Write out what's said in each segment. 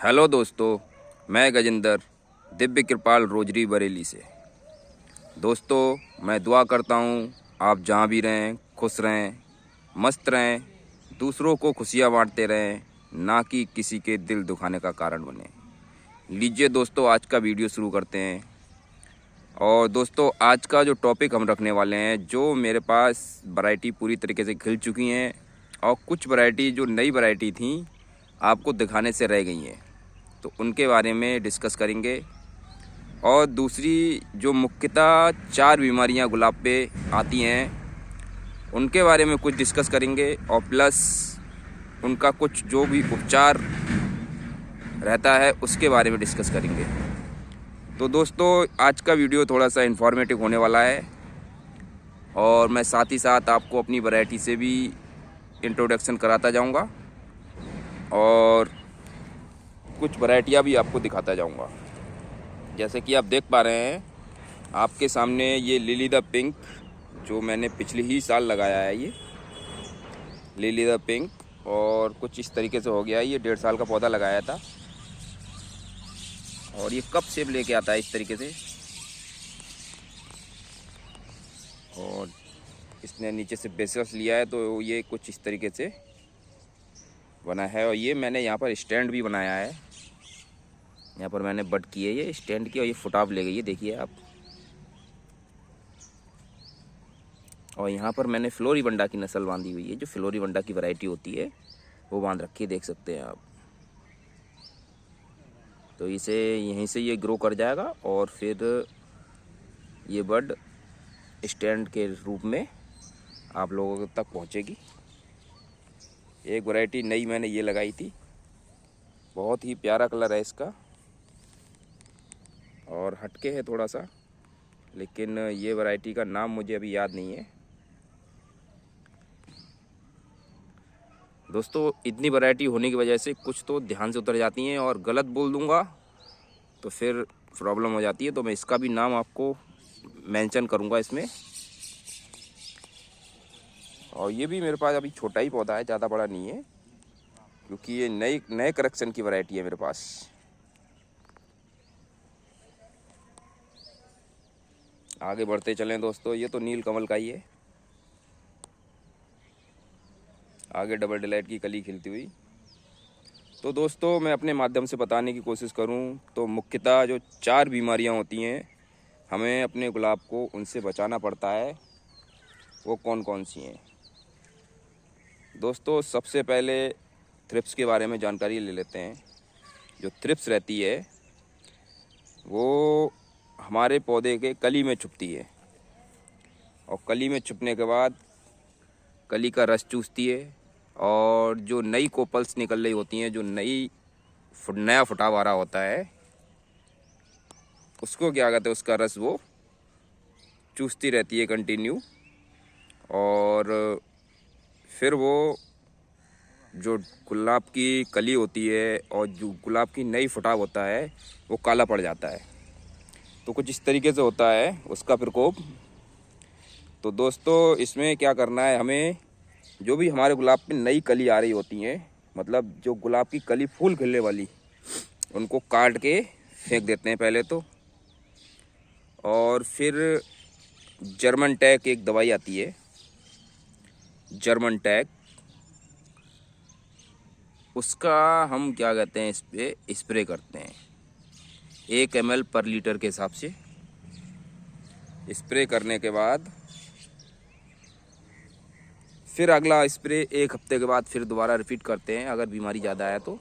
Hello दोस्तों, मैं गजेंद्र दिव्य कृपाल rosary Bareilly से। दोस्तों, मैं दुआ करता हूँ आप जहाँ भी रहें खुश रहें, मस्त रहें, दूसरों को खुशियाँ बांटते रहें, ना कि किसी के दिल दुखाने का कारण बने। लीजिए दोस्तों, आज का वीडियो शुरू करते हैं। और दोस्तों, आज का जो टॉपिक हम रखने वाले हैं, जो मेरे पास वैरायटी पूरी तरीके से खिल चुकी हैं और कुछ वैरायटी जो नई वैरायटी थी आपको दिखाने से रह गई हैं, तो उनके बारे में डिस्कस करेंगे। और दूसरी जो मुख्यतः 4 बीमारियां गुलाब पे आती हैं उनके बारे में कुछ डिस्कस करेंगे, और प्लस उनका कुछ जो भी उपचार रहता है उसके बारे में डिस्कस करेंगे। तो दोस्तों, आज का वीडियो थोड़ा सा इन्फॉर्मेटिव होने वाला है, और मैं साथ ही साथ आपको अपनी वैरायटी से भी इंट्रोडक्शन कराता जाऊंगा और कुछ वैरायटियाँ भी आपको दिखाता जाऊंगा। जैसे कि आप देख पा रहे हैं आपके सामने ये लिली द पिंक, जो मैंने पिछले ही साल लगाया है, ये लिली द पिंक, और कुछ इस तरीके से हो गया है। ये 1.5 साल का पौधा लगाया था, और ये कप शेप लेके आता है इस तरीके से, और इसने नीचे से बेसस लिया है, तो ये कुछ इस तरीके से बना है। और ये मैंने यहाँ पर स्टैंड भी बनाया है, यहाँ पर मैंने बट की है ये स्टैंड की, और ये फुटाव ले गई है, देखिए आप। और यहाँ पर मैंने फ्लोरीबंडा की नस्ल बांधी हुई है, जो फ्लोरीबंडा की वैरायटी होती है वो बांध रखी है, देख सकते हैं आप। तो इसे यहीं से ये ग्रो कर जाएगा और फिर ये बड स्टैंड के रूप में आप लोगों तक पहुँचेगी। एक वैरायटी नई मैंने ये लगाई थी, बहुत ही प्यारा कलर है इसका, और हटके है थोड़ा सा, लेकिन ये वैरायटी का नाम मुझे अभी याद नहीं है। दोस्तों, इतनी वैरायटी होने की वजह से कुछ तो ध्यान से उतर जाती हैं, और गलत बोल दूंगा तो फिर प्रॉब्लम हो जाती है, तो मैं इसका भी नाम आपको मेंशन करूंगा इसमें। और ये भी मेरे पास अभी छोटा ही पौधा है, ज़्यादा बड़ा नहीं है, क्योंकि ये नए कलेक्शन की वैरायटी है मेरे पास। आगे बढ़ते चलें दोस्तों, ये तो नील कमल का ही है, आगे डबल डिलाइट की कली खिलती हुई। तो दोस्तों, मैं अपने माध्यम से बताने की कोशिश करूं तो मुख्यतः जो 4 बीमारियां होती हैं हमें अपने गुलाब को उनसे बचाना पड़ता है, वो कौन कौन सी हैं। दोस्तों, सबसे पहले थ्रिप्स के बारे में जानकारी ले लेते हैं। जो थ्रिप्स रहती है वो हमारे पौधे के कली में छुपती है, और कली में छुपने के बाद कली का रस चूसती है, और जो नई कोपल्स निकल रही होती हैं, जो नया फुटाव आ रहा होता है, उसको क्या कहते हैं, उसका रस वो चूसती रहती है कंटिन्यू। और फिर वो जो गुलाब की कली होती है और जो गुलाब की नई फुटाव होता है वो काला पड़ जाता है। तो कुछ इस तरीके से होता है उसका प्रकोप। तो दोस्तों, इसमें क्या करना है, हमें जो भी हमारे गुलाब पे नई कली आ रही होती हैं, मतलब जो गुलाब की कली फूल खिलने वाली, उनको काट के फेंक देते हैं पहले तो। और फिर जर्मन टैक एक दवाई आती है, जर्मन टैक, उसका हम क्या कहते हैं, इस पे स्प्रे करते हैं 1 ml पर लीटर के हिसाब से। स्प्रे करने के बाद फिर अगला स्प्रे 1 हफ्ते के बाद फिर दोबारा रिपीट करते हैं अगर बीमारी ज़्यादा है तो,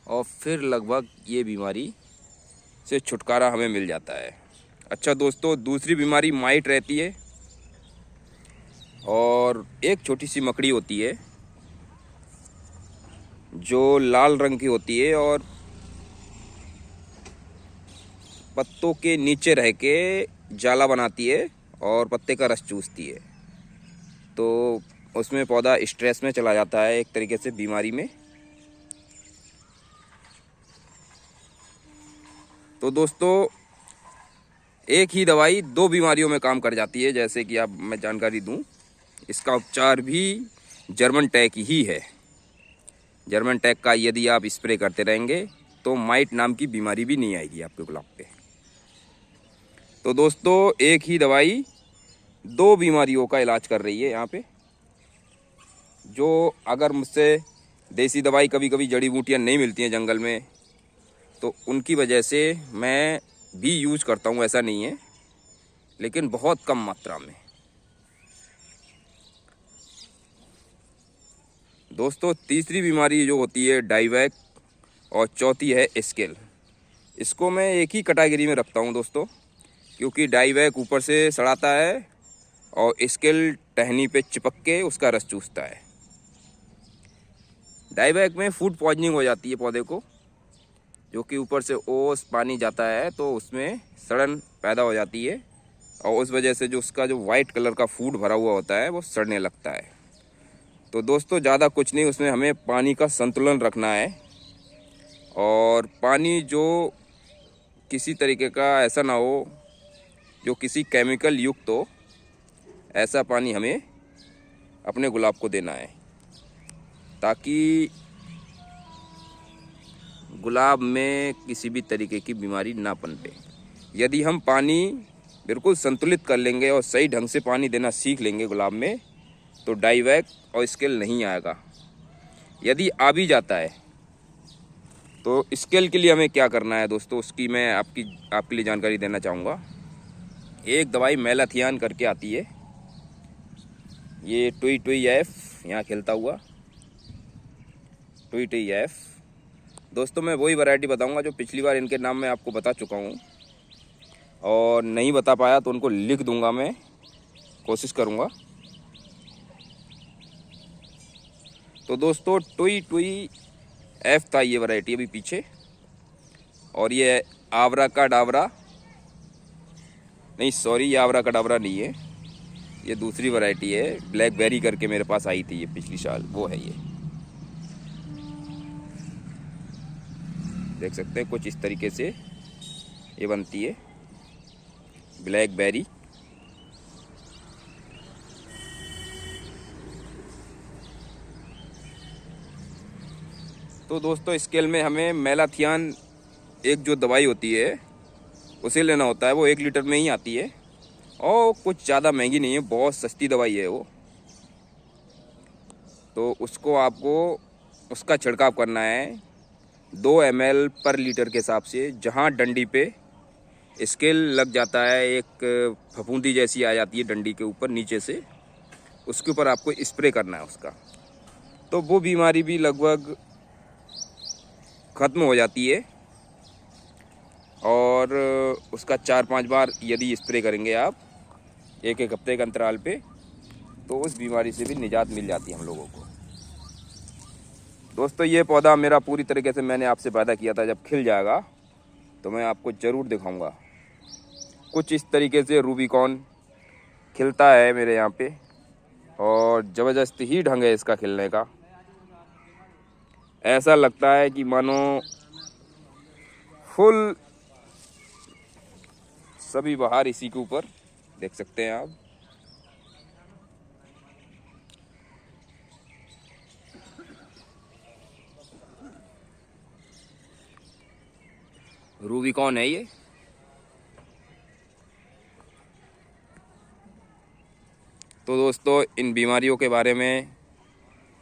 और फिर लगभग ये बीमारी से छुटकारा हमें मिल जाता है। अच्छा दोस्तों, दूसरी बीमारी माइट रहती है, और एक छोटी सी मकड़ी होती है जो लाल रंग की होती है, और पत्तों के नीचे रह के जाला बनाती है और पत्ते का रस चूसती है। तो उसमें पौधा स्ट्रेस में चला जाता है एक तरीके से बीमारी में। तो दोस्तों, एक ही दवाई 2 बीमारियों में काम कर जाती है। जैसे कि आप मैं जानकारी दूं, इसका उपचार भी जर्मन टैक ही है। जर्मन टेक का यदि आप स्प्रे करते रहेंगे तो माइट नाम की बीमारी भी नहीं आएगी आपके गुलाब पे। तो दोस्तों एक ही दवाई 2 बीमारियों का इलाज कर रही है यहाँ पे। जो अगर मुझसे देसी दवाई कभी कभी जड़ी बूटियाँ नहीं मिलती हैं जंगल में, तो उनकी वजह से मैं भी यूज़ करता हूँ, ऐसा नहीं है, लेकिन बहुत कम मात्रा में। दोस्तों तीसरी बीमारी जो होती है डाइवैक, और चौथी है स्केल। इसको मैं एक ही कैटेगरी में रखता हूँ दोस्तों, क्योंकि डाइवैक ऊपर से सड़ाता है और स्केल टहनी पे चिपक के उसका रस चूसता है। डाइवैक में फूड पॉइजनिंग हो जाती है पौधे को, जो कि ऊपर से ओस पानी जाता है तो उसमें सड़न पैदा हो जाती है, और उस वजह से जो उसका जो वाइट कलर का फूड भरा हुआ होता है वो सड़ने लगता है। तो दोस्तों ज़्यादा कुछ नहीं, उसमें हमें पानी का संतुलन रखना है, और पानी जो किसी तरीके का ऐसा ना हो जो किसी केमिकल युक्त हो, ऐसा पानी हमें अपने गुलाब को देना है, ताकि गुलाब में किसी भी तरीके की बीमारी ना पनपे। यदि हम पानी बिल्कुल संतुलित कर लेंगे और सही ढंग से पानी देना सीख लेंगे गुलाब में, तो डाइवैक और स्केल नहीं आएगा। यदि आ भी जाता है तो स्केल के लिए हमें क्या करना है दोस्तों, उसकी मैं आपके लिए जानकारी देना चाहूँगा। एक दवाई मेलाथियान करके आती है, ये टुई एफ यहाँ खिलता हुआ टुई एफ। दोस्तों मैं वही वैरायटी बताऊंगा जो पिछली बार इनके नाम में आपको बता चुका हूँ, और नहीं बता पाया तो उनको लिख दूंगा, मैं कोशिश करूँगा। तो दोस्तों टुई एफ था ये वैरायटी अभी पीछे, और ये आवरा का डावरा नहीं, सॉरी ये आवरा का डावरा नहीं है, ये दूसरी वैरायटी है, ब्लैकबेरी करके मेरे पास आई थी ये पिछली साल, वो है ये। देख सकते हैं कुछ इस तरीके से ये बनती है ब्लैकबेरी। तो दोस्तों स्केल में हमें मेलाथियान एक जो दवाई होती है उसे लेना होता है, वो 1 लीटर में ही आती है, और कुछ ज़्यादा महंगी नहीं है, बहुत सस्ती दवाई है वो। तो उसको आपको उसका छिड़काव करना है 2 ml पर लीटर के हिसाब से। जहाँ डंडी पे स्केल लग जाता है, एक फफूंदी जैसी आ जाती है डंडी के ऊपर नीचे से, उसके ऊपर आपको स्प्रे करना है उसका, तो वो बीमारी भी लगभग ख़त्म हो जाती है। और उसका 4-5 बार यदि स्प्रे करेंगे आप 1-1 हफ्ते के अंतराल पे, तो उस बीमारी से भी निजात मिल जाती है हम लोगों को। दोस्तों ये पौधा मेरा पूरी तरीके से मैंने आपसे वादा किया था, जब खिल जाएगा तो मैं आपको ज़रूर दिखाऊंगा। कुछ इस तरीके से रूबिकॉन खिलता है मेरे यहाँ पे, और ज़बरदस्त ही ढंग है इसका खिलने का। ऐसा लगता है कि मानो फुल सभी बहार इसी के ऊपर, देख सकते हैं आप। रूबिकॉन है ये। तो दोस्तों इन बीमारियों के बारे में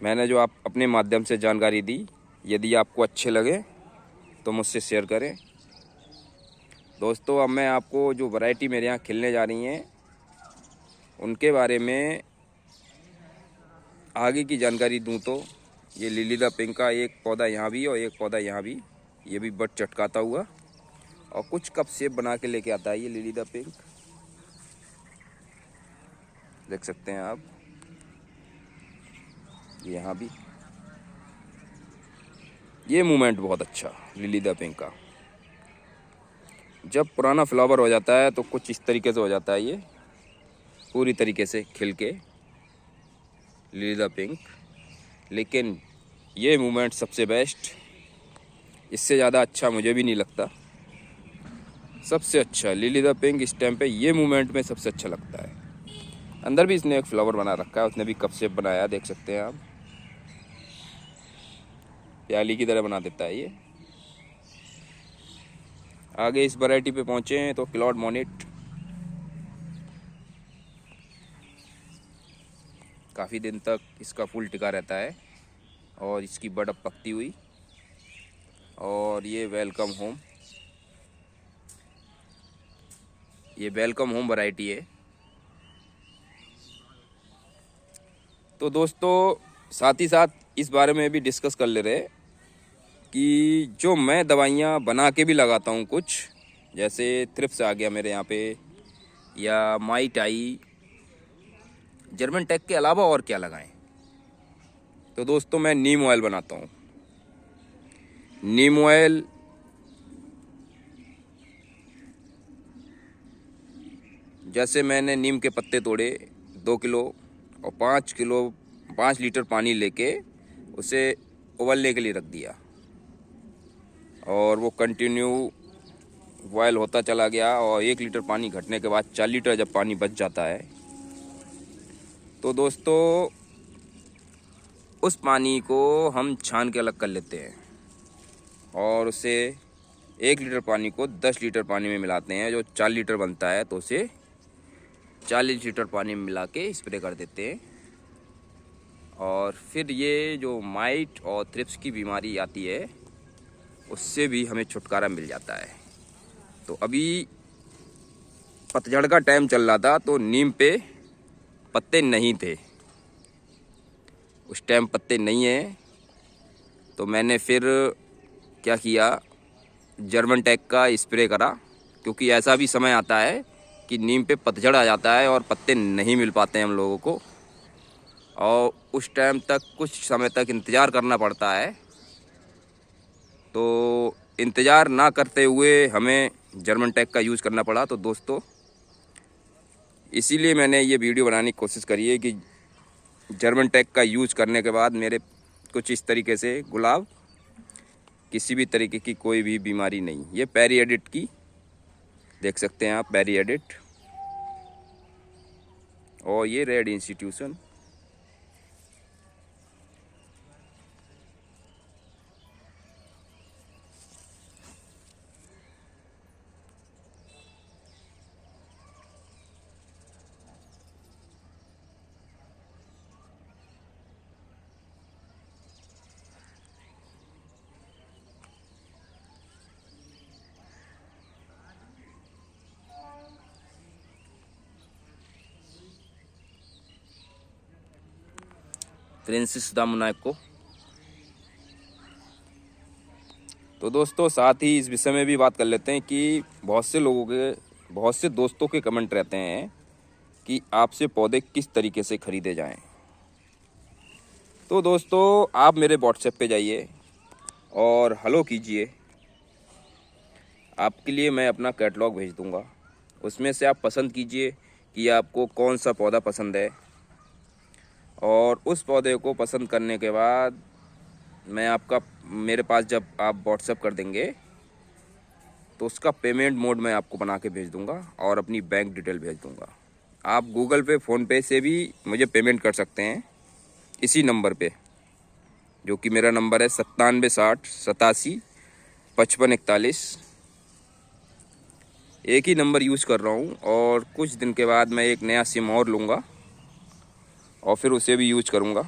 मैंने जो आप अपने माध्यम से जानकारी दी, यदि आपको अच्छे लगे तो मुझसे शेयर करें। दोस्तों अब मैं आपको जो वैरायटी मेरे यहाँ खिलने जा रही हैं उनके बारे में आगे की जानकारी दूं, तो ये लिली द पिंक का एक पौधा यहाँ भी और एक पौधा यहाँ भी, ये भी बट चटकाता हुआ, और कुछ कप शेप बना के लेके आता है ये लिली द पिंक, देख सकते हैं आप। यहाँ भी ये मूवमेंट बहुत अच्छा लिली द पिंक का। जब पुराना फ्लावर हो जाता है तो कुछ इस तरीके से हो जाता है, ये पूरी तरीके से खिल के लिली द पिंक। लेकिन ये मूवमेंट सबसे बेस्ट, इससे ज़्यादा अच्छा मुझे भी नहीं लगता। सबसे अच्छा लिली द पिंक इस टाइम पे ये मूवमेंट में सबसे अच्छा लगता है। अंदर भी इसने एक फ्लावर बना रखा है, उसने भी कप शेप बनाया, देख सकते हैं आप। प्याली की तरह बना देता है ये। आगे इस वैरायटी पे पहुँचे हैं तो क्लाउड मोनेट काफ़ी दिन तक इसका फूल टिका रहता है और इसकी बड अब पकती हुई। और ये वेलकम होम, ये वेलकम होम वैरायटी है। तो दोस्तों साथ ही साथ इस बारे में भी डिस्कस कर ले रहे कि जो मैं दवाइयाँ बना के भी लगाता हूँ कुछ, जैसे थ्रिप्स आ गया मेरे यहाँ पे, या माइट आई, जर्मन टेक के अलावा और क्या लगाएं। तो दोस्तों मैं नीम ऑयल बनाता हूँ। नीम ऑयल जैसे मैंने नीम के पत्ते तोड़े 2 किलो और 5 लीटर पानी लेके उसे उबलने के लिए रख दिया और वो कंटिन्यू बॉयल होता चला गया। और 1 लीटर पानी घटने के बाद 4 लीटर जब पानी बच जाता है तो दोस्तों उस पानी को हम छान के अलग कर लेते हैं और उसे 1 लीटर पानी को 10 लीटर पानी में मिलाते हैं। जो 4 लीटर बनता है तो उसे 40 लीटर पानी में मिला के स्प्रे कर देते हैं। और फिर ये जो माइट और थ्रिप्स की बीमारी आती है उससे भी हमें छुटकारा मिल जाता है। तो अभी पतझड़ का टाइम चल रहा था तो नीम पे पत्ते नहीं थे, उस टाइम पत्ते नहीं हैं। तो मैंने फिर क्या किया, जर्मन टेक का स्प्रे करा, क्योंकि ऐसा भी समय आता है कि नीम पे पतझड़ आ जाता है और पत्ते नहीं मिल पाते हैं हम लोगों को, और उस टाइम तक कुछ समय तक इंतज़ार करना पड़ता है। तो इंतज़ार ना करते हुए हमें जर्मन टेक का यूज़ करना पड़ा। तो दोस्तों इसीलिए मैंने ये वीडियो बनाने की कोशिश करी है कि जर्मन टेक का यूज़ करने के बाद मेरे कुछ इस तरीके से गुलाब, किसी भी तरीके की कोई भी बीमारी नहीं। ये पेरी एडिट की देख सकते हैं आप, पेरी एडिट, और ये रेड इंस्टीट्यूशन। फ्रांसिस दामुनाको। तो दोस्तों साथ ही इस विषय में भी बात कर लेते हैं कि बहुत से दोस्तों के कमेंट रहते हैं कि आपसे पौधे किस तरीके से ख़रीदे जाएं। तो दोस्तों आप मेरे व्हाट्सएप पे जाइए और हेलो कीजिए, आपके लिए मैं अपना कैटलॉग भेज दूंगा। उसमें से आप पसंद कीजिए कि आपको कौन सा पौधा पसंद है, और उस पौधे को पसंद करने के बाद मैं आपका, मेरे पास जब आप व्हाट्सएप कर देंगे तो उसका पेमेंट मोड मैं आपको बना के भेज दूंगा और अपनी बैंक डिटेल भेज दूंगा। आप गूगल पे, फ़ोनपे से भी मुझे पेमेंट कर सकते हैं इसी नंबर पे, जो कि मेरा नंबर है 9760875541। एक ही नंबर यूज़ कर रहा हूँ और कुछ दिन के बाद मैं एक नया सिम और लूँगा और फिर उसे भी यूज करूँगा,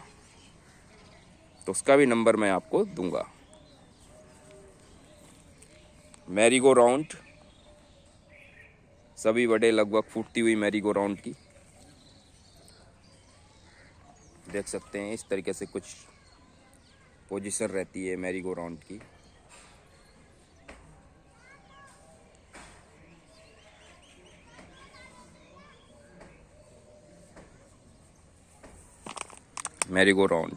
तो उसका भी नंबर मैं आपको दूंगा। मैरीगो राउंड, सभी बड़े लगभग फूटती हुई मैरीगो राउंड की देख सकते हैं। इस तरीके से कुछ पोजीशन रहती है मैरीगो राउंड की। मैरीगो राउंड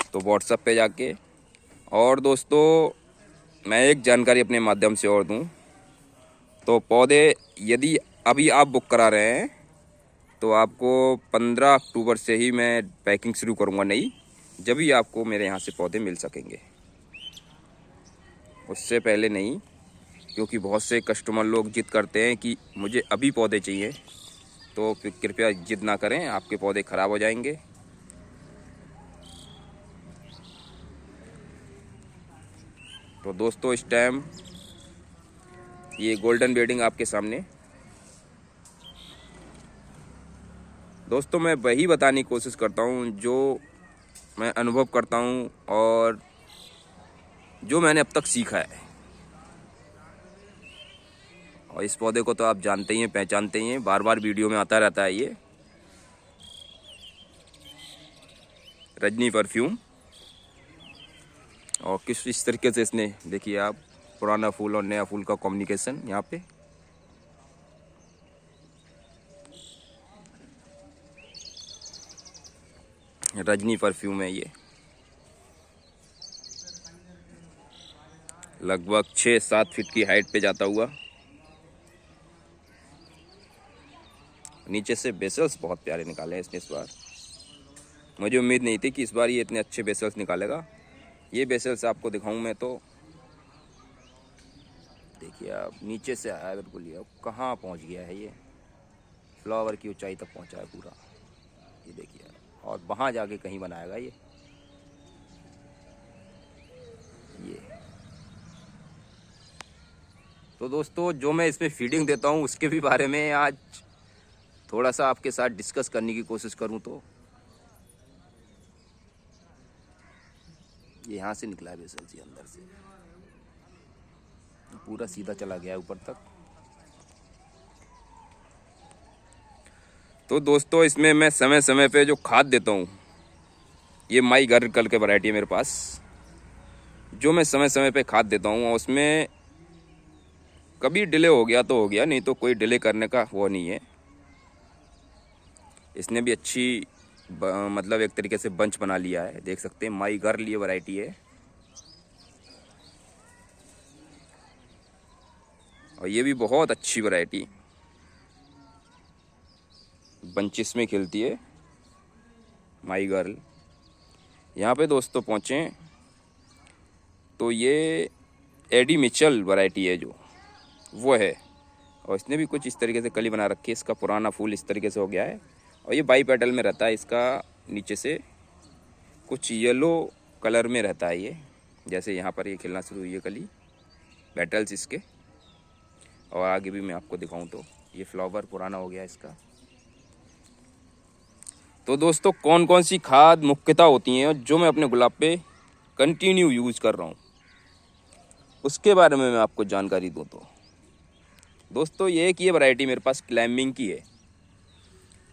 तो व्हाट्सएप पे जाके। और दोस्तों मैं एक जानकारी अपने माध्यम से और दूं, तो पौधे यदि अभी आप बुक करा रहे हैं तो आपको 15 अक्टूबर से ही मैं पैकिंग शुरू करूंगा नई, जब भी आपको मेरे यहाँ से पौधे मिल सकेंगे, उससे पहले नहीं। क्योंकि बहुत से कस्टमर लोग जिद करते हैं कि मुझे अभी पौधे चाहिए, तो फिर कृपया जिद ना करें, आपके पौधे ख़राब हो जाएंगे। तो दोस्तों इस टाइम ये गोल्डन बेडिंग आपके सामने। दोस्तों मैं वही बताने की कोशिश करता हूँ जो मैं अनुभव करता हूँ और जो मैंने अब तक सीखा है। और इस पौधे को तो आप जानते ही हैं, पहचानते ही हैं, बार बार वीडियो में आता रहता है। ये रजनी परफ्यूम। और किस इस तरीके से इसने, देखिए आप, पुराना फूल और नया फूल का कम्युनिकेशन यहाँ पे। रजनी परफ्यूम है ये। लगभग 6-7 फीट की हाइट पे जाता हुआ। नीचे से बेसल्स बहुत प्यारे निकाले हैं इसने इस बार। मुझे उम्मीद नहीं थी कि इस बार ये इतने अच्छे बेसल्स निकालेगा। ये बेसल्स आपको दिखाऊं मैं तो देखिए आप, नीचे से आया बिल्कुल, ये कहाँ पहुंच गया है, ये फ्लावर की ऊंचाई तक पहुंचा है पूरा। ये देखिए, और वहाँ जाके कहीं बनाएगा ये। तो दोस्तों जो मैं इसमें फीडिंग देता हूँ उसके भी बारे में आज थोड़ा सा आपके साथ डिस्कस करने की कोशिश करूँ तो ये यहाँ से निकला है बेसल से, अंदर से पूरा सीधा चला गया है ऊपर तक। तो दोस्तों इसमें मैं समय समय पे जो खाद देता हूँ, ये माई घर कल के वैरायटी है मेरे पास, जो मैं समय समय पे खाद देता हूँ। और उसमें कभी डिले हो गया तो हो गया, नहीं तो कोई डिले करने का वो नहीं है। इसने भी अच्छी मतलब एक तरीके से बंच बना लिया है, देख सकते हैं। माई गर्ल ये वैरायटी है और ये भी बहुत अच्छी वैरायटी बंचिस में खिलती है, माई गर्ल। यहाँ पे दोस्तों पहुँचे तो ये एडी मिचल वैरायटी है जो वो है, और इसने भी कुछ इस तरीके से कली बना रखी है। इसका पुराना फूल इस तरीके से हो गया है और ये बाई पेटल में रहता है। इसका नीचे से कुछ येलो कलर में रहता है ये, जैसे यहाँ पर ये खिलना शुरू हुई है कली, पेटल्स इसके। और आगे भी मैं आपको दिखाऊं तो ये फ्लावर पुराना हो गया इसका। तो दोस्तों कौन कौन सी खाद मुख्यतः होती हैं जो मैं अपने गुलाब पे कंटिन्यू यूज़ कर रहा हूँ, उसके बारे में मैं आपको जानकारी दूँ तो दोस्तों ये एक ये वैरायटी मेरे पास क्लाइंबिंग की है,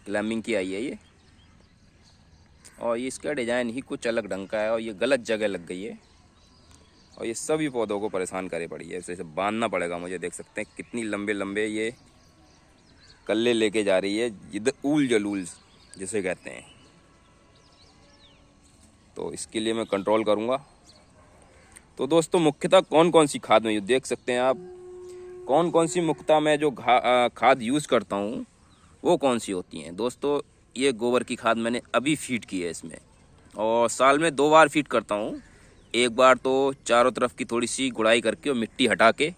क्लाइंबिंग की आई है ये। और ये इसका डिज़ाइन ही कुछ अलग ढंग का है और ये गलत जगह लग गई है और ये सभी पौधों को परेशान करे पड़ी है। इसे बांधना पड़ेगा मुझे, देख सकते हैं कितनी लंबे लंबे ये कल्ले लेके जा रही है, जिद ऊल जलूल जिसे कहते हैं। तो इसके लिए मैं कंट्रोल करूँगा। तो दोस्तों मुख्यतः कौन कौन सी खाद में देख सकते हैं आप, कौन कौन सी मुख्यतः मैं जो खाद यूज़ करता हूँ वो कौन सी होती हैं। दोस्तों ये गोबर की खाद मैंने अभी फीड की है इसमें, और साल में 2 बार फीड करता हूँ। एक बार तो चारों तरफ की थोड़ी सी गुड़ाई करके और मिट्टी हटा के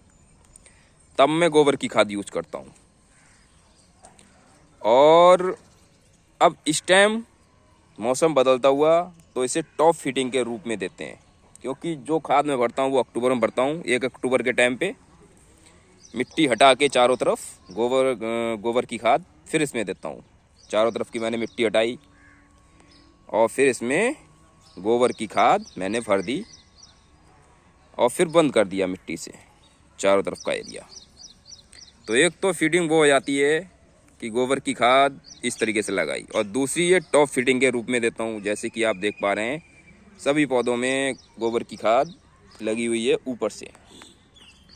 तब मैं गोबर की खाद यूज़ करता हूँ। और अब इस टाइम मौसम बदलता हुआ तो इसे टॉप फिटिंग के रूप में देते हैं, क्योंकि जो खाद मैं भरता हूँ वो अक्टूबर में भरता हूँ। 1 अक्टूबर के टाइम पे मिट्टी हटा के चारों तरफ गोबर की खाद फिर इसमें देता हूँ। चारों तरफ की मैंने मिट्टी हटाई और फिर इसमें गोबर की खाद मैंने भर दी और फिर बंद कर दिया मिट्टी से चारों तरफ का एरिया। तो एक तो फीडिंग वो हो जाती है कि गोबर की खाद इस तरीके से लगाई, और दूसरी ये टॉप फीडिंग के रूप में देता हूँ। जैसे कि आप देख पा रहे हैं सभी पौधों में गोबर की खाद लगी हुई है ऊपर से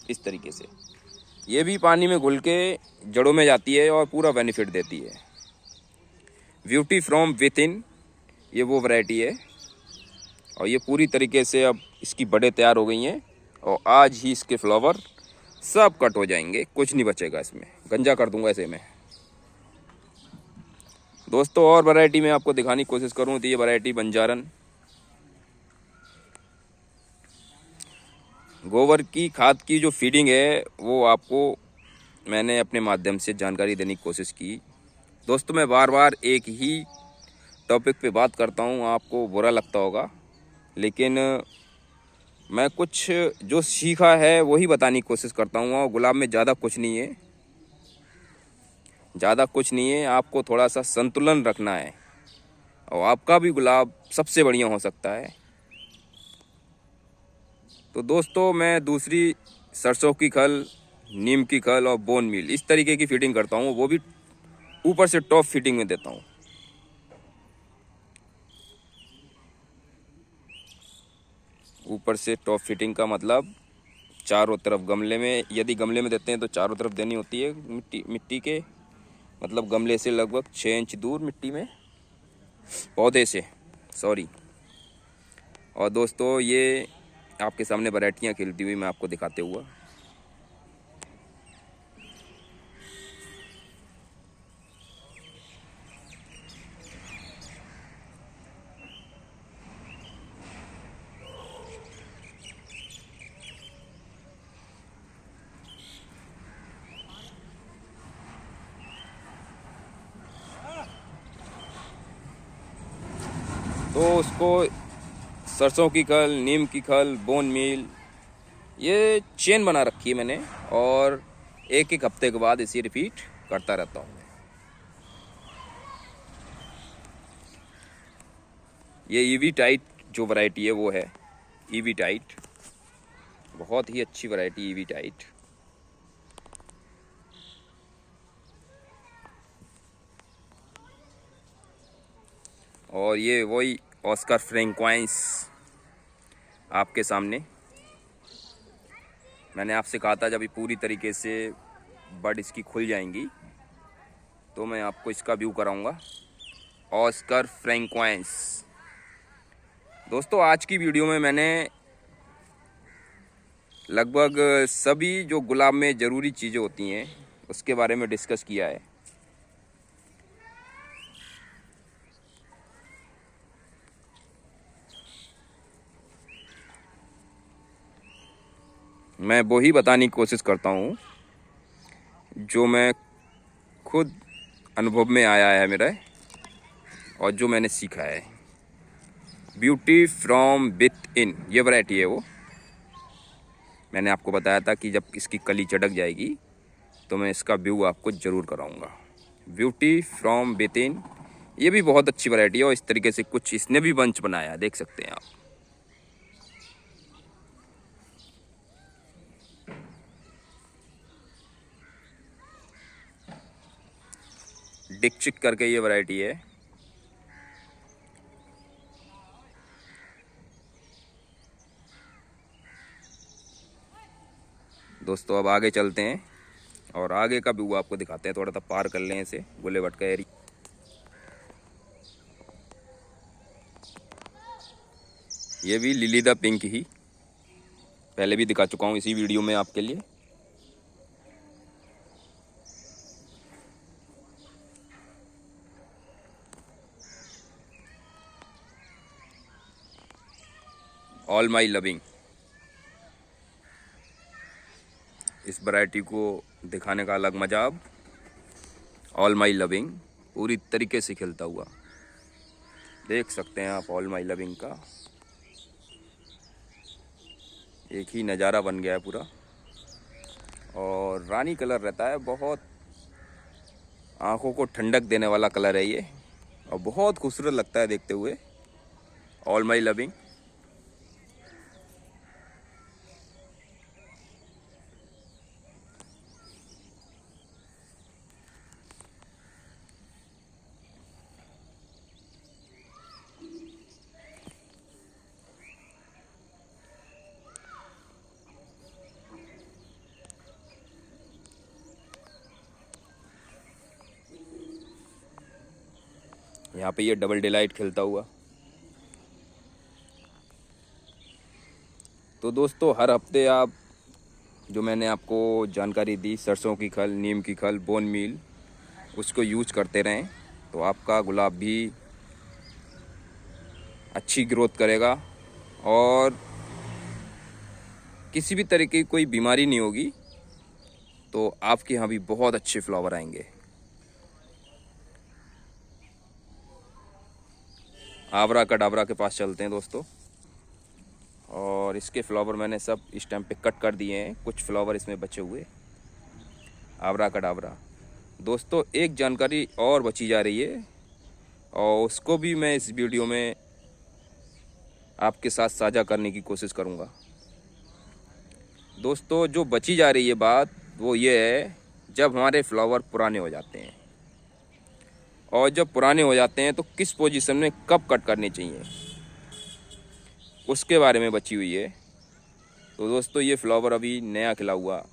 इस तरीके से। ये भी पानी में घुल के जड़ों में जाती है और पूरा बेनिफिट देती है। ब्यूटी फ्रॉम विथ इन ये वो वैरायटी है, और ये पूरी तरीके से अब इसकी बड़े तैयार हो गई हैं और आज ही इसके फ्लावर सब कट हो जाएंगे, कुछ नहीं बचेगा इसमें, गंजा कर दूंगा इसे मैं। दोस्तों और वैरायटी में आपको दिखाने की कोशिश करूँ तो ये वैरायटी बंजारन, गोबर की खाद की जो फीडिंग है वो आपको मैंने अपने माध्यम से जानकारी देने की कोशिश की। दोस्तों मैं बार बार एक ही टॉपिक पे बात करता हूँ, आपको बुरा लगता होगा, लेकिन मैं कुछ जो सीखा है वही बताने की कोशिश करता हूँ। और गुलाब में ज़्यादा कुछ नहीं है, ज़्यादा कुछ नहीं है, आपको थोड़ा सा संतुलन रखना है और आपका भी गुलाब सबसे बढ़िया हो सकता है। तो दोस्तों मैं दूसरी सरसों की खल, नीम की खल और बोन मील इस तरीके की फीडिंग करता हूँ, वो भी ऊपर से टॉप फीडिंग में देता हूँ। ऊपर से टॉप फिटिंग का मतलब चारों तरफ गमले में, यदि गमले में देते हैं तो चारों तरफ देनी होती है मिट्टी के, मतलब गमले से लगभग 6 इंच दूर मिट्टी में, पौधे से, सॉरी। और दोस्तों ये आपके सामने वैरायटियाँ खिलती हुई मैं आपको दिखाते हुआ। तो उसको सरसों की खल, नीम की खल, बोन मील, ये चेन बना रखी है मैंने और एक एक हफ्ते के बाद इसे रिपीट करता रहता हूँ। ये ईवी टाइट जो वैरायटी है वो है ईवी टाइट, बहुत ही अच्छी वैरायटी ईवी टाइट। और ये वही ऑस्कर फ्रैंकोइस आपके सामने। मैंने आपसे कहा था जब ये पूरी तरीके से बड इसकी खुल जाएंगी तो मैं आपको इसका व्यू कराऊंगा। Oscar François. दोस्तों आज की वीडियो में मैंने लगभग सभी जो गुलाब में ज़रूरी चीज़ें होती हैं उसके बारे में डिस्कस किया है। मैं वो ही बताने की कोशिश करता हूँ जो मैं खुद अनुभव में आया है मेरा और जो मैंने सीखा है। ब्यूटी फ्रॉम विथ इन ये वैरायटी है वो। मैंने आपको बताया था कि जब इसकी कली चटक जाएगी तो मैं इसका व्यू आपको ज़रूर कराऊंगा। ब्यूटी फ्रॉम विथ इन ये भी बहुत अच्छी वैरायटी है और इस तरीके से कुछ इसने भी बंच बनाया, देख सकते हैं आप। डिकचिक करके ये वैरायटी है। दोस्तों अब आगे चलते हैं और आगे का व्यू आपको दिखाते हैं। थोड़ा सा पार कर लें इसे, गोले भट्ट का एरिया। ये भी लिली द पिंक ही पहले भी दिखा चुका हूँ इसी वीडियो में आपके लिए। ऑल माई लविंग इस वैरायटी को दिखाने का अलग मजा। अब ऑल माई लविंग पूरी तरीके से खिलता हुआ देख सकते हैं आप। ऑल माई लविंग का एक ही नज़ारा बन गया है पूरा और रानी कलर रहता है, बहुत आंखों को ठंडक देने वाला कलर है ये और बहुत खूबसूरत लगता है देखते हुए। ऑल माई लविंग यहाँ पे ये डबल डिलाइट खिलता हुआ। तो दोस्तों हर हफ्ते आप जो मैंने आपको जानकारी दी सरसों की खल, नीम की खल, बोन मील, उसको यूज करते रहें तो आपका गुलाब भी अच्छी ग्रोथ करेगा और किसी भी तरह की कोई बीमारी नहीं होगी, तो आपके यहाँ भी बहुत अच्छे फ्लावर आएंगे। आवरा कडावरा के पास चलते हैं दोस्तों, और इसके फ्लावर मैंने सब इस टाइम पे कट कर दिए हैं, कुछ फ्लावर इसमें बचे हुए। आवरा कडावरा दोस्तों, एक जानकारी और बची जा रही है और उसको भी मैं इस वीडियो में आपके साथ साझा करने की कोशिश करूंगा। दोस्तों, जो बची जा रही है बात वो ये है, जब हमारे फ्लावर पुराने हो जाते हैं, और जब पुराने हो जाते हैं तो किस पोजीशन में कब कट करने चाहिए, उसके बारे में बची हुई है। तो दोस्तों, ये फ्लावर अभी नया खिला हुआ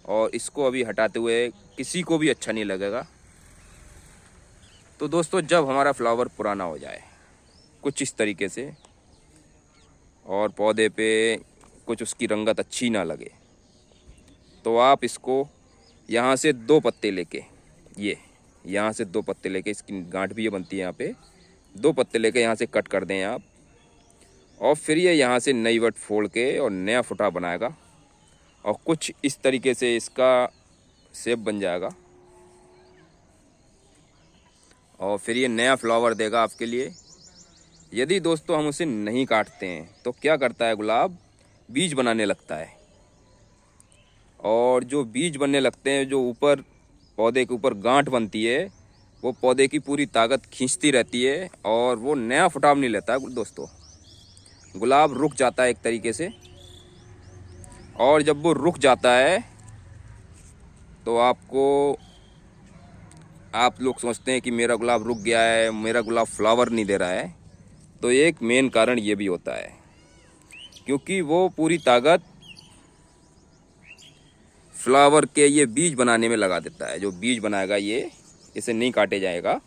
और इसको अभी हटाते हुए किसी को भी अच्छा नहीं लगेगा। तो दोस्तों, जब हमारा फ्लावर पुराना हो जाए कुछ इस तरीके से, और पौधे पे कुछ उसकी रंगत अच्छी ना लगे, तो आप इसको यहाँ से 2 पत्ते लेके, ये यहाँ से 2 पत्ते लेके, इसकी गांठ भी ये बनती है यहाँ पे, 2 पत्ते लेके यहाँ से कट कर दें आप, और फिर ये यहाँ से नई वट फोड़ के और नया फुटा बनाएगा, और कुछ इस तरीके से इसका शेप बन जाएगा, और फिर ये नया फ्लावर देगा आपके लिए। यदि दोस्तों हम उसे नहीं काटते हैं तो क्या करता है गुलाब, बीज बनाने लगता है, और जो बीज बनने लगते हैं, जो ऊपर पौधे के ऊपर गांठ बनती है, वो पौधे की पूरी ताकत खींचती रहती है और वो नया फुटाव नहीं लेता है दोस्तों। गुलाब रुक जाता है एक तरीके से, और जब वो रुक जाता है तो आप लोग सोचते हैं कि मेरा गुलाब रुक गया है, मेरा गुलाब फ्लावर नहीं दे रहा है। तो एक मेन कारण ये भी होता है, क्योंकि वो पूरी ताकत फ्लावर के ये बीज बनाने में लगा देता है। जो बीज बनाएगा, ये इसे नहीं काटे जाएगा,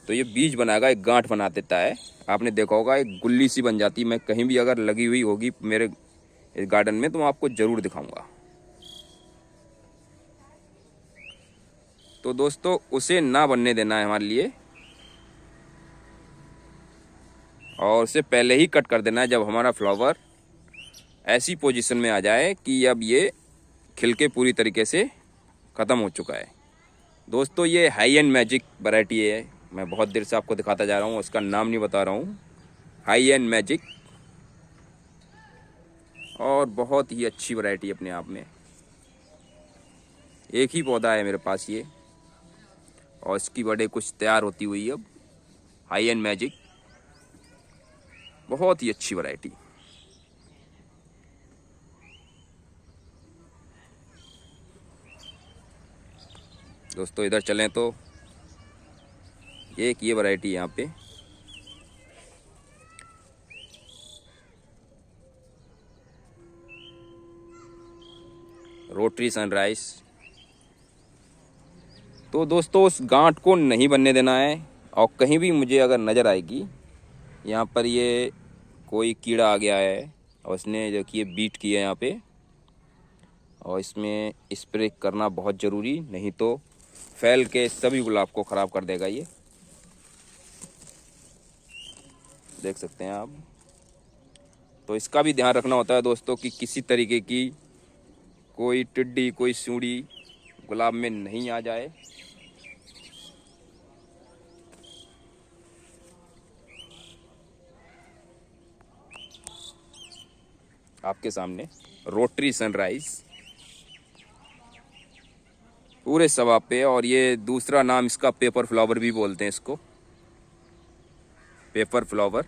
तो ये बीज बनाएगा, एक गांठ बना देता है। आपने देखा होगा, एक गुल्ली सी बन जाती है। मैं कहीं भी अगर लगी हुई होगी मेरे इस गार्डन में तो मैं आपको ज़रूर दिखाऊंगा। तो दोस्तों, उसे ना बनने देना है हमारे लिए, और उसे पहले ही कट कर देना है जब हमारा फ्लावर ऐसी पोजीशन में आ जाए कि अब ये खिल के पूरी तरीके से ख़त्म हो चुका है। दोस्तों, ये हाई एंड मैजिक वैरायटी है, मैं बहुत देर से आपको दिखाता जा रहा हूँ, उसका नाम नहीं बता रहा हूँ। हाई एंड मैजिक, और बहुत ही अच्छी वैरायटी अपने आप में। एक ही पौधा है मेरे पास ये, और इसकी बड़े कुछ तैयार होती हुई अब। हाई एंड मैजिक बहुत ही अच्छी वैरायटी। दोस्तों, इधर चलें तो एक ये वैरायटी यहाँ पे, रोटरी सनराइज। तो दोस्तों, उस गांठ को नहीं बनने देना है, और कहीं भी मुझे अगर नज़र आएगी यहाँ पर ये कोई कीड़ा आ गया है और उसने देखिए बीट किया यहाँ पे, और इसमें स्प्रे करना बहुत ज़रूरी, नहीं तो फैल के सभी गुलाब को ख़राब कर देगा ये। देख सकते हैं आप। तो इसका भी ध्यान रखना होता है दोस्तों कि किसी तरीके की कोई टिड्डी, कोई सूंडी गुलाब में नहीं आ जाए। आपके सामने रोटरी सनराइज पूरे सवा पे, और ये दूसरा नाम इसका पेपर फ्लावर भी बोलते हैं इसको। पेपर फ्लावर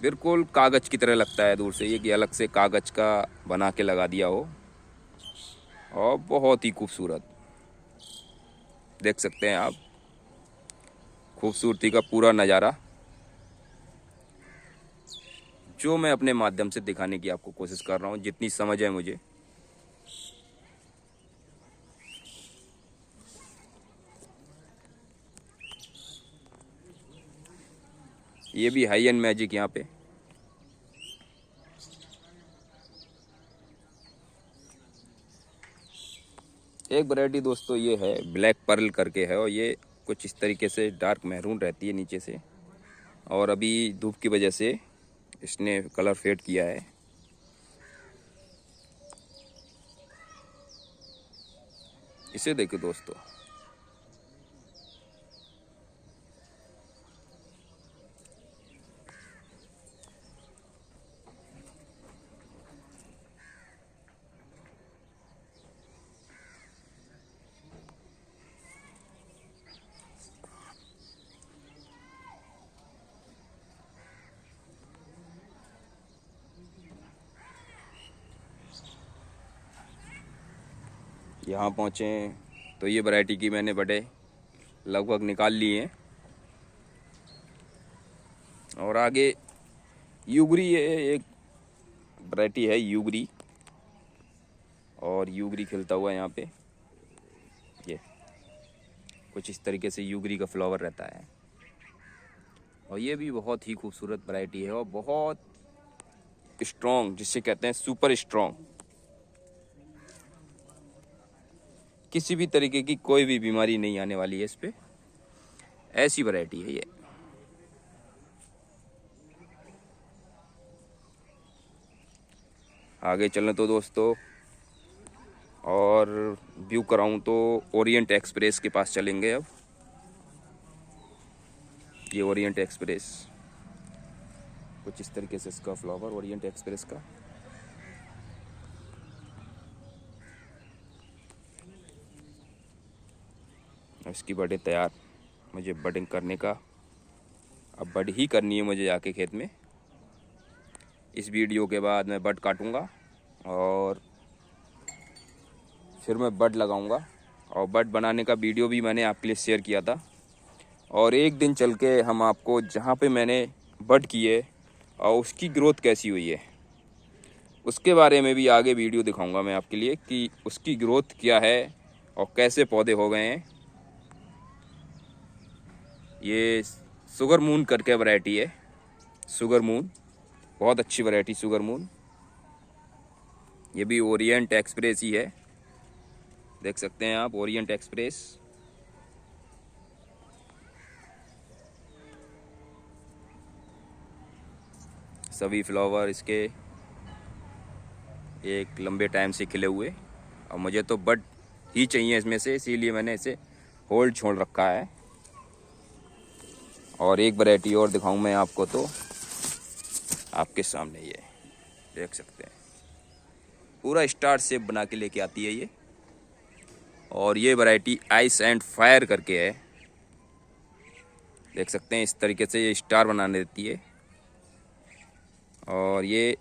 बिल्कुल कागज़ की तरह लगता है दूर से, ये कि अलग से कागज़ का बना के लगा दिया हो, और बहुत ही खूबसूरत। देख सकते हैं आप खूबसूरती का पूरा नज़ारा, जो मैं अपने माध्यम से दिखाने की आपको कोशिश कर रहा हूँ, जितनी समझ है मुझे। ये भी हाई एंड मैजिक यहाँ पे। एक वैरायटी दोस्तों ये है, ब्लैक पर्ल करके है, और ये कुछ इस तरीके से डार्क मैरून रहती है नीचे से, और अभी धूप की वजह से इसने कलर फेड किया है। इसे देखो दोस्तों, यहाँ पहुँचे तो ये वैरायटी की मैंने बड़े लगभग निकाल लिए हैं। और आगे युगरी, ये एक वैरायटी है युगरी, और युगरी खिलता हुआ यहाँ पे ये कुछ इस तरीके से युगरी का फ्लावर रहता है। और ये भी बहुत ही खूबसूरत वैरायटी है और बहुत स्ट्रॉन्ग, जिसे कहते हैं सुपर स्ट्रॉन्ग। किसी भी तरीके की कोई भी बीमारी नहीं आने वाली है इस पे, ऐसी वैरायटी है ये। आगे चलें तो दोस्तों, और व्यू कराऊं तो ओरिएंट एक्सप्रेस के पास चलेंगे अब। ये ओरिएंट एक्सप्रेस कुछ इस तरीके से, इसका फ्लावर ओरिएंट एक्सप्रेस का। इसकी बडें तैयार, मुझे बडिंग करने का, अब बड ही करनी है मुझे जाके खेत में। इस वीडियो के बाद मैं बड काटूंगा और फिर मैं बड लगाऊंगा। और बड बनाने का वीडियो भी मैंने आपके लिए शेयर किया था। और एक दिन चल के हम आपको जहाँ पे मैंने बड किए और उसकी ग्रोथ कैसी हुई है उसके बारे में भी आगे वीडियो दिखाऊंगा मैं आपके लिए कि उसकी ग्रोथ क्या है और कैसे पौधे हो गए हैं। ये सुगर मून करके वैरायटी है, सुगर मून, बहुत अच्छी वैरायटी सुगर मून। ये भी ओरिएंट एक्सप्रेस ही है, देख सकते हैं आप, ओरिएंट एक्सप्रेस। सभी फ्लावर इसके एक लंबे टाइम से खिले हुए, और मुझे तो बड ही चाहिए इसमें से, इसीलिए मैंने इसे होल्ड छोड़ रखा है। और एक वैरायटी और दिखाऊं मैं आपको तो आपके सामने, ये देख सकते हैं, पूरा स्टार शेप बना के लेके आती है ये। और ये वैरायटी आइस एंड फायर करके है, देख सकते हैं, इस तरीके से ये स्टार बनाने देती है। और ये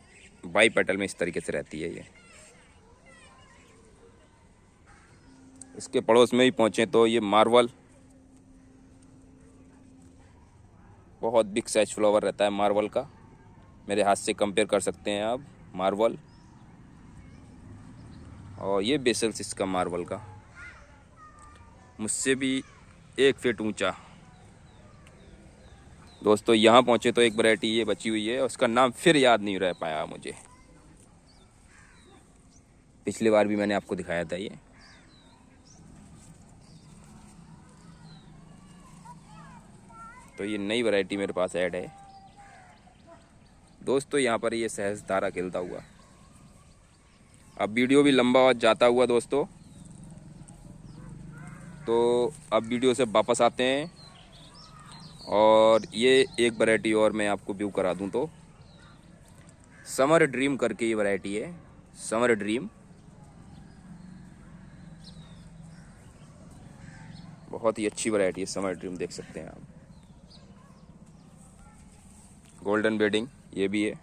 बाई पेटल में इस तरीके से रहती है ये। इसके पड़ोस में ही पहुँचे तो ये मार्वल, बहुत बिग साइज फ्लावर रहता है मार्वल का, मेरे हाथ से कंपेयर कर सकते हैं आप मार्वल। और ये बेसल्स इसका मार्वल का, मुझसे भी 1 फीट ऊंचा। दोस्तों यहाँ पहुँचे तो एक वैरायटी ये बची हुई है, उसका नाम फिर याद नहीं रह पाया मुझे, पिछली बार भी मैंने आपको दिखाया था ये। तो ये नई वैरायटी मेरे पास ऐड है दोस्तों। यहाँ पर ये सहस्त्रधारा खिलता हुआ। अब वीडियो भी लंबा हो जाता हुआ दोस्तों, तो अब वीडियो से वापस आते हैं। और ये एक वैरायटी और मैं आपको व्यू करा दूं तो समर ड्रीम करके ये वैरायटी है, समर ड्रीम, बहुत ही अच्छी वैरायटी है समर ड्रीम, देख सकते हैं आप। गोल्डन बेडिंग ये भी है,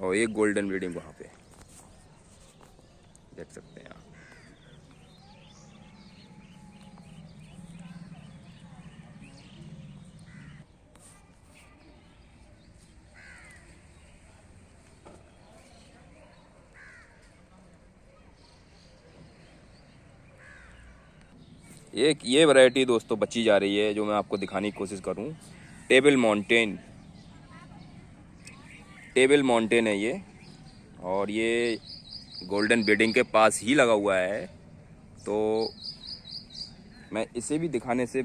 और एक गोल्डन बेडिंग वहाँ पे देख सकते हैं आप। एक ये वैरायटी दोस्तों बची जा रही है जो मैं आपको दिखाने की कोशिश करूं, टेबल माउंटेन, टेबल माउंटेन है ये। और ये गोल्डन बेडिंग के पास ही लगा हुआ है, तो मैं इसे भी दिखाने से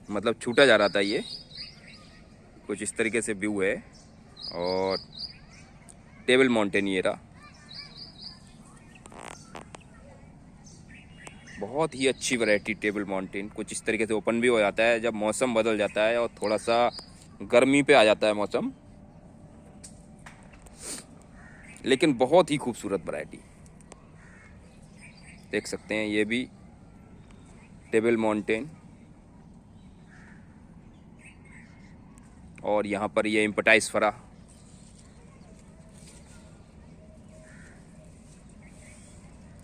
मतलब छूटा जा रहा था। ये कुछ इस तरीके से व्यू है, और टेबल माउंटेन ये रहा, बहुत ही अच्छी वैरायटी टेबल माउंटेन। कुछ इस तरीके से ओपन भी हो जाता है जब मौसम बदल जाता है और थोड़ा सा गर्मी पे आ जाता है मौसम, लेकिन बहुत ही खूबसूरत वैरायटी। देख सकते हैं ये भी टेबल माउंटेन। और यहाँ पर ये इम्पटाइस फरा,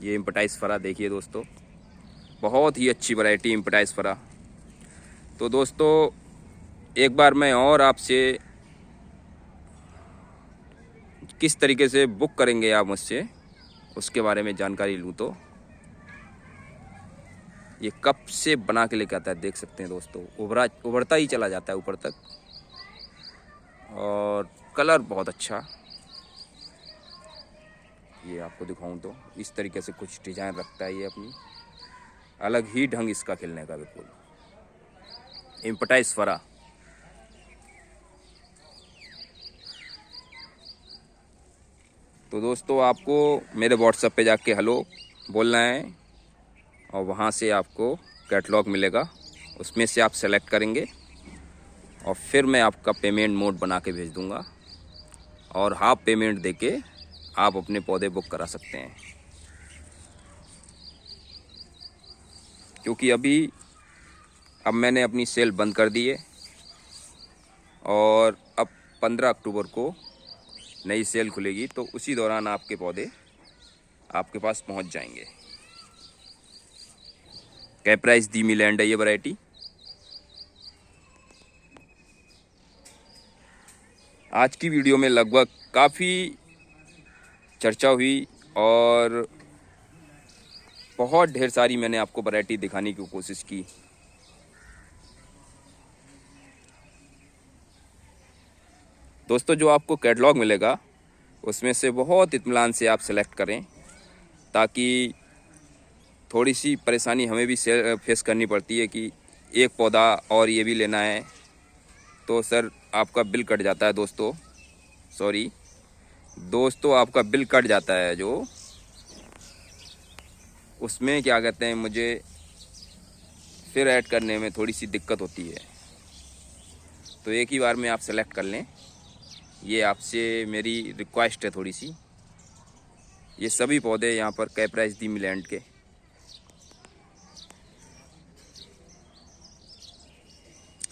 ये इम्पटाइस फरा देखिए दोस्तों, बहुत ही अच्छी वैरायटी इम्पटाइस फरा। तो दोस्तों एक बार मैं और आपसे किस तरीके से बुक करेंगे आप मुझसे, उसके बारे में जानकारी लूँ तो ये कप से बना के लेके आता है। देख सकते हैं दोस्तों, उभरता ही चला जाता है ऊपर तक, और कलर बहुत अच्छा। ये आपको दिखाऊं तो इस तरीके से कुछ डिजाइन रखता है ये, अपनी अलग ही ढंग इसका खिलने का, बिल्कुल इम्पटाइस फरा। तो दोस्तों आपको मेरे व्हाट्सएप पे जाके हेलो बोलना है और वहाँ से आपको कैटलॉग मिलेगा, उसमें से आप सेलेक्ट करेंगे और फिर मैं आपका पेमेंट मोड बना के भेज दूँगा और हाफ पेमेंट देके आप अपने पौधे बुक करा सकते हैं। क्योंकि अब मैंने अपनी सेल बंद कर दी है और अब 15 अक्टूबर को नई सेल खुलेगी, तो उसी दौरान आपके पौधे आपके पास पहुंच जाएंगे। कैप्राइस दी मिलैंड है ये वैरायटी। आज की वीडियो में लगभग काफ़ी चर्चा हुई और बहुत ढेर सारी मैंने आपको वैरायटी दिखाने की कोशिश की। दोस्तों जो आपको कैटलॉग मिलेगा उसमें से बहुत इत्मीनान से आप सेलेक्ट करें, ताकि थोड़ी सी परेशानी हमें भी फेस करनी पड़ती है कि एक पौधा और ये भी लेना है, तो सर आपका बिल कट जाता है दोस्तों आपका बिल कट जाता है, जो उसमें क्या कहते हैं, मुझे फिर ऐड करने में थोड़ी सी दिक्कत होती है। तो एक ही बार में आप सेलेक्ट कर लें, ये आपसे मेरी रिक्वेस्ट है थोड़ी सी। ये सभी पौधे यहाँ पर कैप्राइस दी मिलैंड के,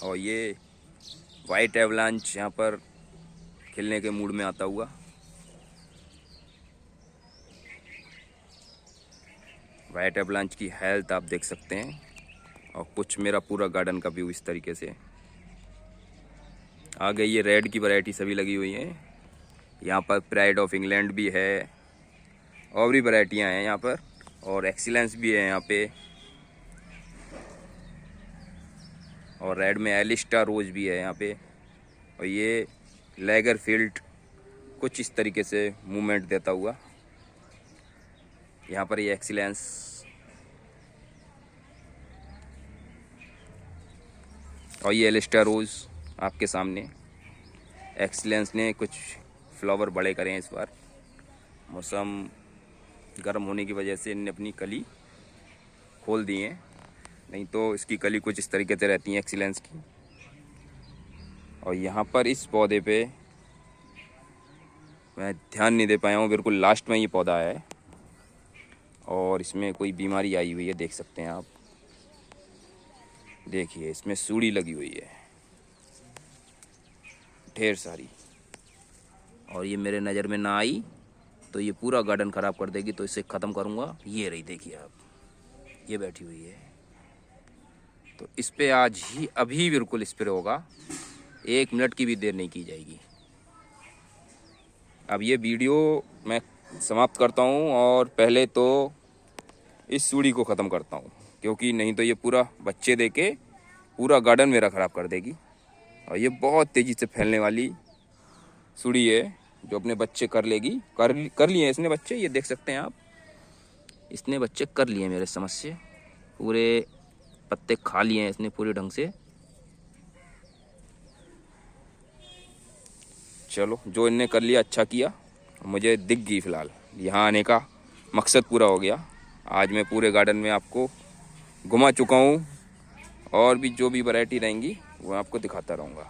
और ये वाइट एवलांच यहाँ पर खिलने के मूड में आता हुआ। वाइट एवलांच की हेल्थ आप देख सकते हैं, और कुछ मेरा पूरा गार्डन का व्यू इस तरीके से। आगे ये रेड की वैरायटी सभी लगी हुई हैं। यहाँ पर प्राइड ऑफ इंग्लैंड भी है, और भी वैरायटियाँ हैं यहाँ पर, और एक्सीलेंस भी है यहाँ पे, और रेड में एलिस्टा रोज भी है यहाँ पे, और ये लेगर फील्ड कुछ इस तरीके से मूवमेंट देता हुआ। यहाँ पर ये एक्सीलेंस, और ये एलिस्टा रोज आपके सामने। एक्सीलेंस ने कुछ फ्लावर बड़े करे हैं इस बार, मौसम गर्म होने की वजह से इनने अपनी कली खोल दी है, नहीं तो इसकी कली कुछ इस तरीके से रहती है एक्सीलेंस की। और यहाँ पर इस पौधे पे मैं ध्यान नहीं दे पाया हूँ, बिल्कुल लास्ट में ये पौधा है और इसमें कोई बीमारी आई हुई है, देख सकते हैं आप। देखिए इसमें सूड़ी लगी हुई है ढेर सारी, और ये मेरे नज़र में ना आई तो ये पूरा गार्डन ख़राब कर देगी, तो इसे ख़त्म करूँगा। ये रही देखिए आप, ये बैठी हुई है, तो इस पे आज ही अभी बिल्कुल स्प्रे होगा, 1 मिनट की भी देर नहीं की जाएगी। अब ये वीडियो मैं समाप्त करता हूँ और पहले तो इस सूड़ी को ख़त्म करता हूँ, क्योंकि नहीं तो ये पूरा बच्चे देके पूरा गार्डन मेरा ख़राब कर देगी। और ये बहुत तेज़ी से फैलने वाली सूड़ी है जो अपने बच्चे कर लेगी। कर लिए इसने बच्चे, ये देख सकते हैं आप, इसने बच्चे कर लिए मेरे समझ से, पूरे पत्ते खा लिए हैं इसने पूरे ढंग से। चलो जो इनने कर लिया अच्छा किया, मुझे दिख गई फ़िलहाल, यहाँ आने का मकसद पूरा हो गया। आज मैं पूरे गार्डन में आपको घुमा चुका हूँ और भी जो भी वैरायटी रहेंगी वो आपको दिखाता रहूँगा।